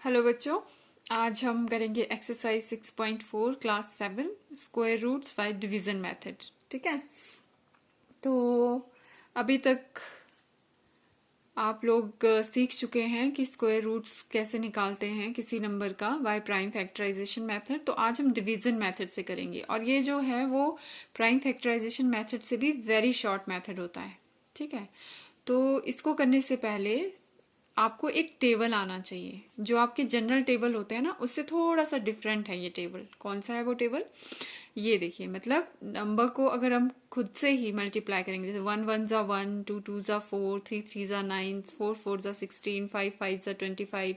Hello बच्चों, आज हम करेंगे exercise 6.4 class 7 square roots by division method. ठीक है, तो अभी तक आप लोग सीख चुके हैं कि स्क्वायर रूट्स कैसे निकालते हैं किसी नंबर का बाय प्राइम फैक्टराइजेशन मेथड। तो आज हम डिवीजन मेथड से करेंगे, और ये जो है वो प्राइम फैक्टराइजेशन मेथड से भी वेरी शॉर्ट मेथड होता है। ठीक है, तो इसको करने से पहले आपको एक टेबल आना चाहिए जो आपके जनरल टेबल होते हैं ना, उससे थोड़ा सा डिफरेंट है ये टेबल। कौन सा है वो टेबल? ये देखिए, मतलब नंबर को अगर हम खुद से ही मल्टीप्लाई करेंगे, जैसे 1 1 जा 1, 2 2 जा 4, 3 3 जा 9, 4 4 जा 16, 5 5 जा 25,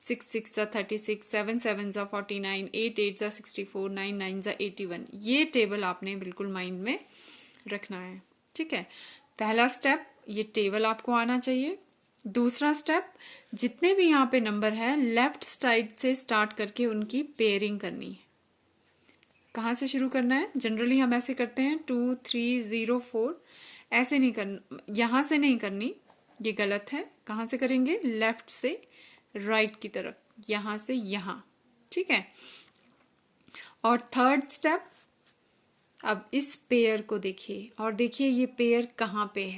6 6 जा 36, 7 7 जा 49, 8 8 जा 64, 9 9 जा 81। ये टेबल आपने बिल्कुल माइंड में रखना है। ठीक है, पहला स्टेप, ये टेबल आपको आना चाहिए। दूसरा स्टेप, जितने भी यहाँ पे नंबर है लेफ्ट साइड से स्टार्ट करके उनकी पेयरिंग करनी है। कहाँ से शुरू करना है? जनरली हम ऐसे करते हैं 2 3 0 4, ऐसे नहीं करना, यहां से नहीं करनी, ये गलत है। कहाँ से करेंगे? लेफ्ट से राइट की तरफ, यहां से यहां। ठीक है, और थर्ड स्टेप, अब इस पेयर को देखिए और देखिए ये पेयर कहाँ पे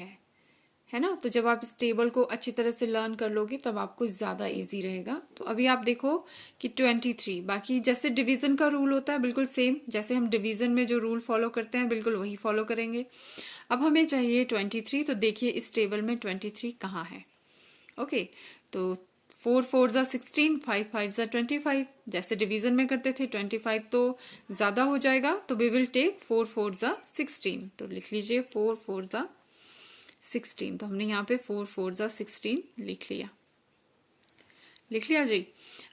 है ना। तो जब आप इस टेबल को अच्छी तरह से लर्न कर लोगे तब आपको ज्यादा इजी रहेगा। तो अभी आप देखो कि 23, बाकी जैसे डिवीजन का रूल होता है बिल्कुल सेम, जैसे हम डिवीजन में जो रूल फॉलो करते हैं बिल्कुल वही फॉलो करेंगे। अब हमें चाहिए 23, तो देखिए इस टेबल में 23 कहाँ है। ओके, तो 4 4 जा 16, 5 5 जा 25, जैसे डिवीजन में करते थे। 25 तो ज्यादा हो जाएगा, तो वी विल टेक 4 4 जा 16। तो लिख लीजिए 4 4 जा 16। तो हमने यहाँ पे 4 4 जा 16 लिख लिया जी।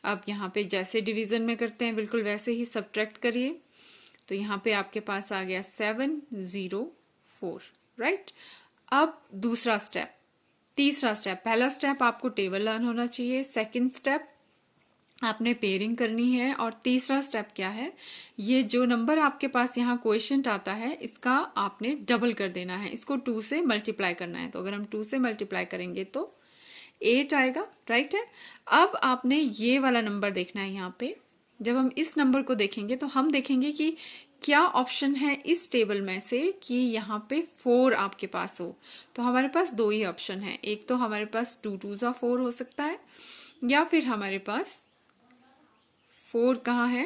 अब यहाँ पे जैसे डिवीजन में करते हैं बिल्कुल वैसे ही सब्ट्रैक्ट करिए। तो यहाँ पे आपके पास आ गया 7 0 4, राइट। अब दूसरा स्टेप, तीसरा स्टेप, पहला स्टेप आपको टेबल लर्न होना चाहिए, सेकंड स्टेप आपने पेयरिंग करनी है, और तीसरा स्टेप क्या है? ये जो नंबर आपके पास यहाँ क्वोशिएंट आता है इसका आपने डबल कर देना है, इसको 2 से मल्टीप्लाई करना है। तो अगर हम 2 से मल्टीप्लाई करेंगे तो 8 आएगा, राइट है। अब आपने ये वाला नंबर देखना है यहाँ पे। जब हम इस नंबर को देखेंगे तो हम देखेंगे कि क्या ऑप्शन है इस टेबल में से कि यहाँ पे 4 आपके पास हो। तो हमारे पास दो ही ऑप्शन है, एक तो हमारे पास 2 2 जा 4 हो सकता है, या फिर हमारे पास 4 कहाँ है,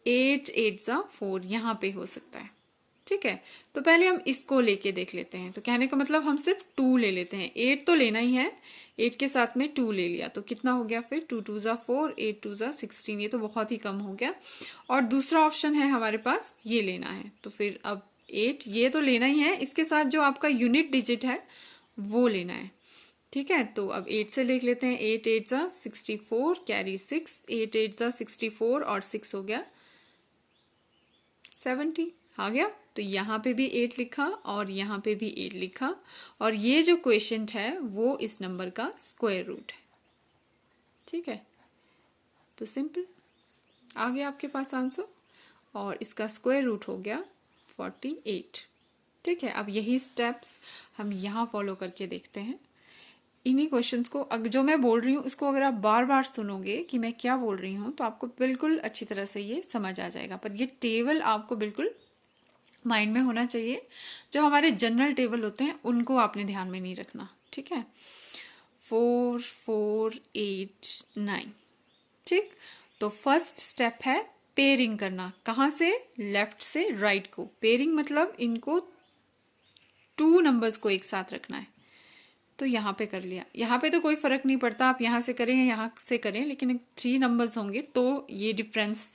8 8 जा 4 यहाँ पे हो सकता है। ठीक है, तो पहले हम इसको लेके देख लेते हैं। तो कहने का मतलब हम सिर्फ 2 ले लेते हैं, 8 तो लेना ही है, 8 के साथ में 2 ले लिया तो कितना हो गया फिर? 2 2 जा 4, 8 2 जा 16, ये तो बहुत ही कम हो गया। और दूसरा ऑप्शन है हमारे पास ये लेना है, तो फिर अब 8 ये तो लेना ही है, इसके साथ जो आपका यूनिट डिजिट है वो लेना है। ठीक है, तो अब 8 से देख लेते हैं। 8 8 जा 64, कैरी 6, 8 8 जा 64 और 6 हो गया 70 आ गया। तो यहाँ पे भी 8 लिखा और यहाँ पे भी 8 लिखा, और ये जो क्वेश्चन है वो इस नंबर का स्क्वायर रूट है। ठीक है, तो सिंपल आ गया आपके पास आंसर, और इसका स्क्वायर रूट हो गया 48। ठीक है, अब यही स्टेप्स हम यहाँ फॉलो करके देखते हैं। इन्हीं क्वेश्चंस को जो मैं बोल रही हूँ उसको अगर आप बार बार सुनोगे कि मैं क्या बोल रही हूँ तो आपको बिल्कुल अच्छी तरह से ये समझ आ जाएगा। पर ये टेबल आपको बिल्कुल माइंड में होना चाहिए, जो हमारे जनरल टेबल होते हैं उनको आपने ध्यान में नहीं रखना। ठीक है, 4 4 8 9। ठीक, तो फर्स्ट स्टेप है पेयरिंग करना। कहाँ से? लेफ्ट से राइट को। पेयरिंग मतलब इनको 2 नंबर्स को एक साथ रखना है। तो यहाँ पे कर लिया, यहाँ पे तो कोई फर्क नहीं पड़ता आप यहाँ से करें या यहाँ से करें, लेकिन 3 नंबर्स होंगे तो ये difference,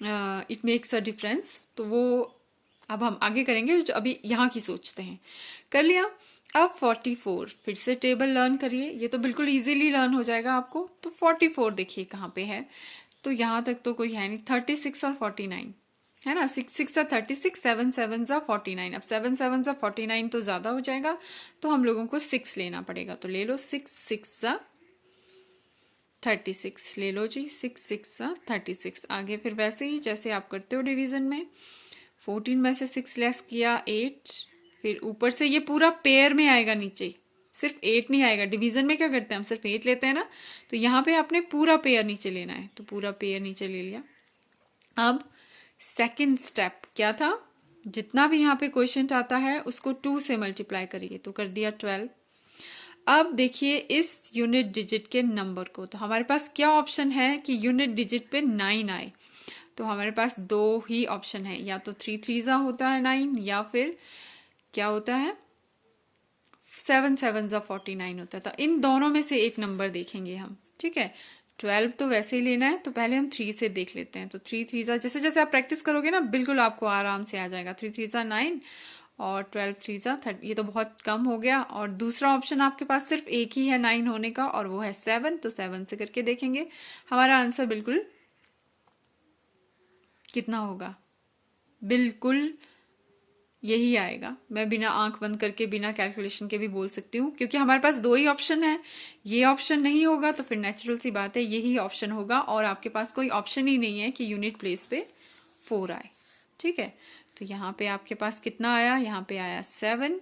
it makes a difference. तो वो अब हम आगे करेंगे, जो अभी यहाँ की सोचते हैं। कर लिया। अब 44 फिर से टेबल लर्न करिए, ये तो बिल्कुल इजीली लर्न हो जाएगा आपको। तो 44 देखिए कहाँ पे है, तो यहाँ तक तो कोई है नहीं। 36 और 49 है ना, 6 6 जा 36, 7 7 जा 49। अब 7 7 जा 49 तो ज्यादा हो जाएगा, तो हम लोगों को 6 लेना पड़ेगा। तो ले लो 6 6 जा 36, ले लो जी 6 6 जा 36। आगे फिर वैसे ही जैसे आप करते हो डिवीजन में, 14 में से 6 लेस किया 8, फिर ऊपर से ये पूरा पेयर में आएगा नीचे सिर्फ 8 नहीं आएगा। डिवीजन में क्या करते हैं, हम सिर्फ 8 लेते हैं ना, तो यहाँ पे आपने पूरा पेयर नीचे लेना है, तो पूरा पेयर नीचे ले लिया। अब सेकंड स्टेप क्या था, जितना भी यहाँ पे क्वेश्चन आता है उसको 2 से मल्टीप्लाई करिए, तो कर दिया 12। अब देखिए इस यूनिट डिजिट के नंबर को, तो हमारे पास क्या ऑप्शन है कि यूनिट डिजिट पे 9 आए, तो हमारे पास 2 ही ऑप्शन है, या तो 3 3 होता है 9, या फिर क्या होता है 7 7 49 होता है। तो इन दोनों में से एक नंबर देखेंगे हम, ठीक है। 12 तो वैसे ही लेना है, तो पहले हम 3 से देख लेते हैं। तो 3 3 जैसे जैसे आप प्रैक्टिस करोगे ना, बिल्कुल आपको आराम से आ जाएगा। 3 3 9 और 12 3 30, ये तो बहुत कम हो गया। और दूसरा ऑप्शन आपके पास सिर्फ एक ही है 9 होने का, और वो है 7, तो 7 से करके देखेंगे। हमारा आंसर बिल्कुल कितना होगा, बिल्कुल यही आएगा। मैं बिना आंख बंद करके बिना कैलकुलेशन के भी बोल सकती हूँ, क्योंकि हमारे पास 2 ही ऑप्शन है। ये ऑप्शन नहीं होगा तो फिर नेचुरल सी बात है यही ऑप्शन होगा, और आपके पास कोई ऑप्शन ही नहीं है कि यूनिट प्लेस पे 4 आए, ठीक है। तो यहाँ पे आपके पास कितना आया, यहाँ पे आया 7,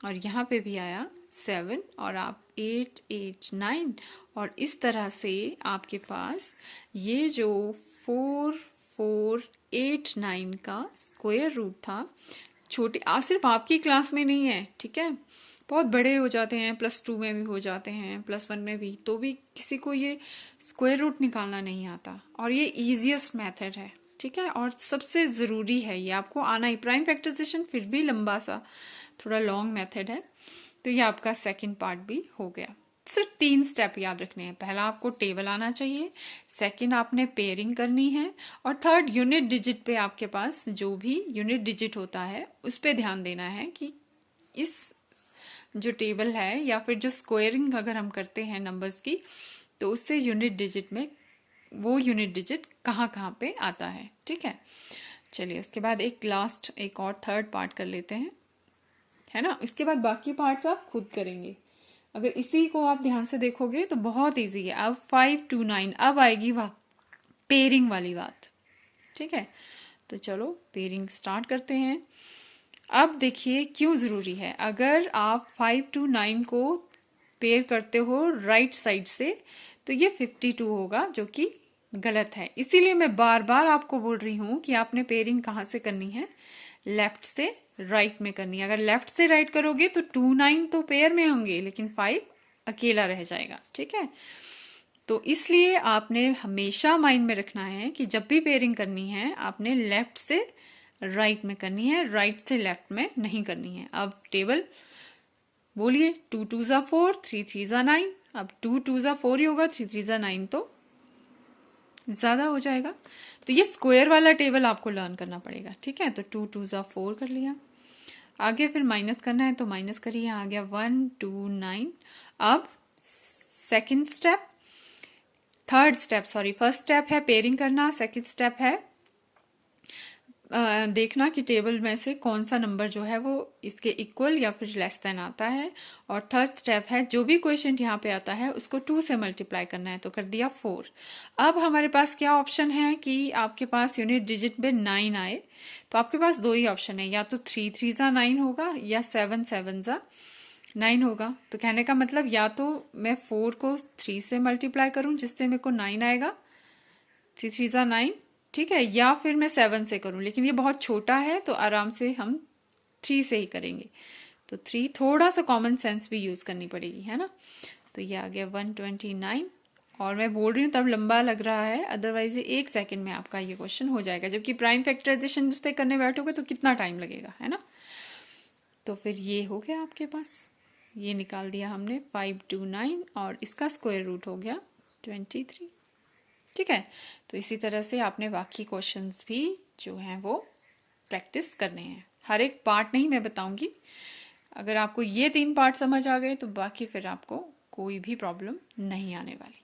और यहाँ पे भी आया 7, और आप 8 8 9, और इस तरह से आपके पास ये जो 4 4 8 9 का स्क्वायर रूट था, छोटे सिर्फ आपकी क्लास में नहीं है, ठीक है, बहुत बड़े हो जाते हैं, +2 में भी हो जाते हैं, +1 में भी, तो भी किसी को ये स्क्वायर रूट निकालना नहीं आता, और ये इजीएस्ट मेथड है, ठीक है, और सबसे ज़रूरी है, ये आपको आना ही। प्राइम फैक्टराइजेशन फिर भी लंबा सा थोड़ा लॉन्ग मेथड है। तो ये आपका सेकंड पार्ट भी हो गया। सिर्फ 3 स्टेप याद रखने हैं। पहला आपको टेबल आना चाहिए, सेकंड आपने पेयरिंग करनी है, और थर्ड यूनिट डिजिट पे आपके पास जो भी यूनिट डिजिट होता है उस पे ध्यान देना है कि इस जो टेबल है या फिर जो स्क्वायरिंग अगर हम करते हैं नंबर्स की, तो उससे यूनिट डिजिट में वो यूनिट डिजिट कहाँ कहाँ पे आता है, ठीक है। चलिए उसके बाद एक और थर्ड पार्ट कर लेते हैं, है ना। इसके बाद बाकी पार्ट्स आप खुद करेंगे। अगर इसी को आप ध्यान से देखोगे तो बहुत इजी है। अब 5 2 9 अब आएगी बात पेयरिंग वाली बात, ठीक है। तो चलो पेयरिंग स्टार्ट करते हैं। अब देखिए क्यों जरूरी है, अगर आप 5 2 9 को पेयर करते हो राइट साइड से तो ये 52 होगा, जो कि गलत है। इसीलिए मैं बार बार आपको बोल रही हूं कि आपने पेयरिंग कहाँ से करनी है, लेफ्ट से राइट में करनी है। अगर लेफ्ट से राइट करोगे तो 2 9 तो पेयर में होंगे, लेकिन 5 अकेला रह जाएगा, ठीक है। तो इसलिए आपने हमेशा माइंड में रखना है कि जब भी पेयरिंग करनी है आपने लेफ्ट से राइट में करनी है, राइट से लेफ्ट में नहीं करनी है। अब टेबल बोलिए, 2 2 4, 3 3 9। अब 2 2 4 ही होगा, 3 3 9 तो ज्यादा हो जाएगा। तो ये स्क्वायर वाला टेबल आपको लर्न करना पड़ेगा, ठीक है। तो 2 2 4 कर लिया। आगे फिर माइनस करना है तो माइनस करिए, आ गया 1 2 9। अब सेकंड स्टेप, फर्स्ट स्टेप है पेयरिंग करना, सेकंड स्टेप है देखना कि टेबल में से कौन सा नंबर जो है वो इसके इक्वल या फिर लेस देन आता है, और थर्ड स्टेप है जो भी क्वेश्चन यहाँ पे आता है उसको 2 से मल्टीप्लाई करना है, तो कर दिया 4। अब हमारे पास क्या ऑप्शन है कि आपके पास यूनिट डिजिट में 9 आए, तो आपके पास 2 ही ऑप्शन है, या तो 3 3 9 होगा या 7 7 9 होगा। तो कहने का मतलब या तो मैं 4 को 3 से मल्टीप्लाई करूं जिससे मेरे को 9 आएगा, 3 3 9, ठीक है, या फिर मैं 7 से करूं, लेकिन ये बहुत छोटा है तो आराम से हम 3 से ही करेंगे। तो 3 थोड़ा सा कॉमन सेंस भी यूज करनी पड़ेगी, है ना। तो ये आ गया 129, और मैं बोल रही हूँ तब लंबा लग रहा है, अदरवाइज ये 1 सेकंड में आपका ये क्वेश्चन हो जाएगा, जबकि प्राइम फैक्टराइजेशन से करने बैठोगे तो कितना टाइम लगेगा, है ना। तो फिर ये हो गया आपके पास, ये निकाल दिया हमने 5 2 9, और इसका स्क्वायर रूट हो गया 23, ठीक है। तो इसी तरह से आपने बाकी क्वेश्चंस भी जो हैं वो प्रैक्टिस करने हैं। हर एक पार्ट नहीं मैं बताऊंगी, अगर आपको ये 3 पार्ट समझ आ गए तो बाकी फिर आपको कोई भी प्रॉब्लम नहीं आने वाली।